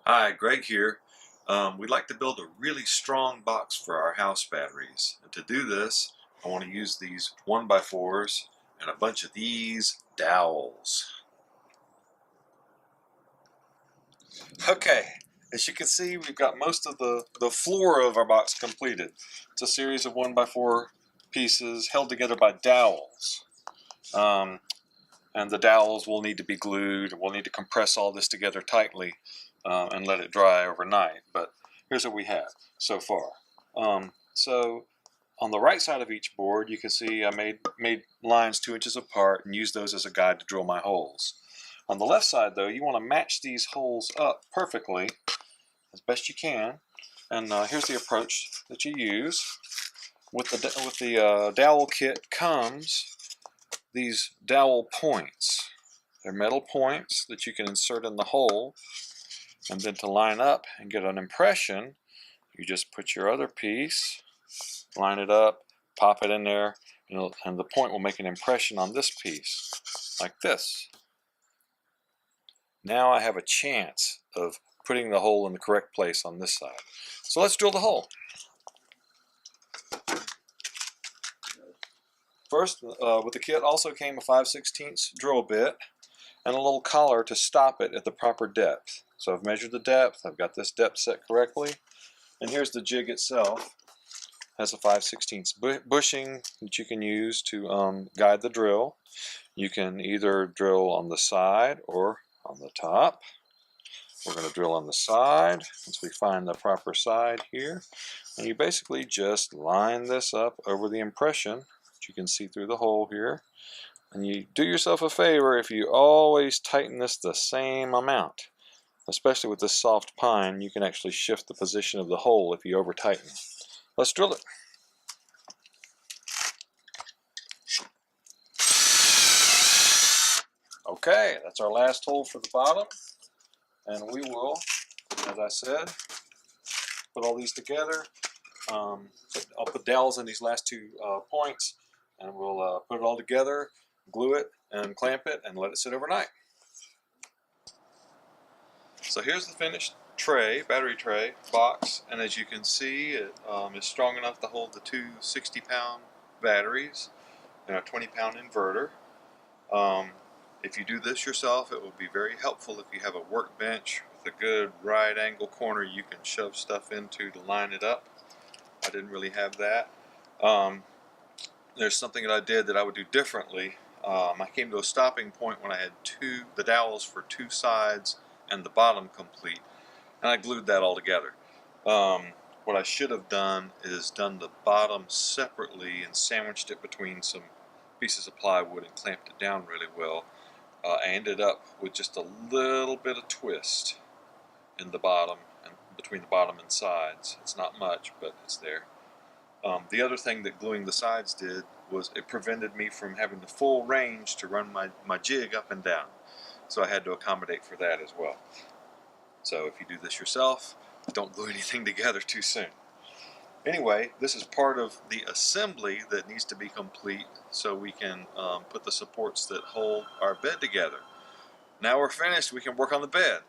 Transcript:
Hi, Greg here. We'd like to build a really strong box for our house batteries. And to do this, I want to use these 1x4s and a bunch of these dowels. Okay, as you can see, we've got most of the floor of our box completed. It's a series of 1x4 pieces held together by dowels. And the dowels will need to be glued. We'll need to compress all this together tightly and let it dry overnight. But here's what we have so far. So on the right side of each board, you can see I made lines 2 inches apart and used those as a guide to drill my holes. On the left side, though, you want to match these holes up perfectly as best you can. And here's the approach that you use. With the dowel kit comes these dowel points. They're metal points that you can insert in the hole, and then to line up and get an impression, you just put your other piece, line it up, pop it in there, and the point will make an impression on this piece, like this. Now I have a chance of putting the hole in the correct place on this side. So let's drill the hole. First, with the kit also came a 5/16 drill bit and a little collar to stop it at the proper depth. So I've measured the depth, I've got this depth set correctly, and here's the jig itself. It has a 5/16 bushing that you can use to guide the drill. You can either drill on the side or on the top. We're going to drill on the side once we find the proper side here. And you basically just line this up over the impression that you can see through the hole here. And you do yourself a favor if you always tighten this the same amount. Especially with this soft pine, you can actually shift the position of the hole if you over tighten. Let's drill it. Okay, that's our last hole for the bottom. And we will, as I said, put all these together. I'll put dowels in these last 2 points, and we'll put it all together, glue it, and clamp it, and let it sit overnight. So here's the finished tray, battery tray, box, and as you can see, it is strong enough to hold the 2 60-pound batteries and a 20-pound inverter. If you do this yourself, it will be very helpful if you have a workbench with a good right angle corner you can shove stuff into to line it up. I didn't really have that. There's something that I did that I would do differently. I came to a stopping point when I had the dowels for 2 sides and the bottom complete, and I glued that all together. What I should have done is done the bottom separately and sandwiched it between some pieces of plywood and clamped it down really well. I ended up with just a little bit of twist in the bottom and between the bottom and sides. It's not much, but it's there. The other thing that gluing the sides did was it prevented me from having the full range to run my jig up and down. So I had to accommodate for that as well. So if you do this yourself, don't glue anything together too soon. Anyway, this is part of the assembly that needs to be complete so we can put the supports that hold our bed together. Now we're finished, we can work on the bed.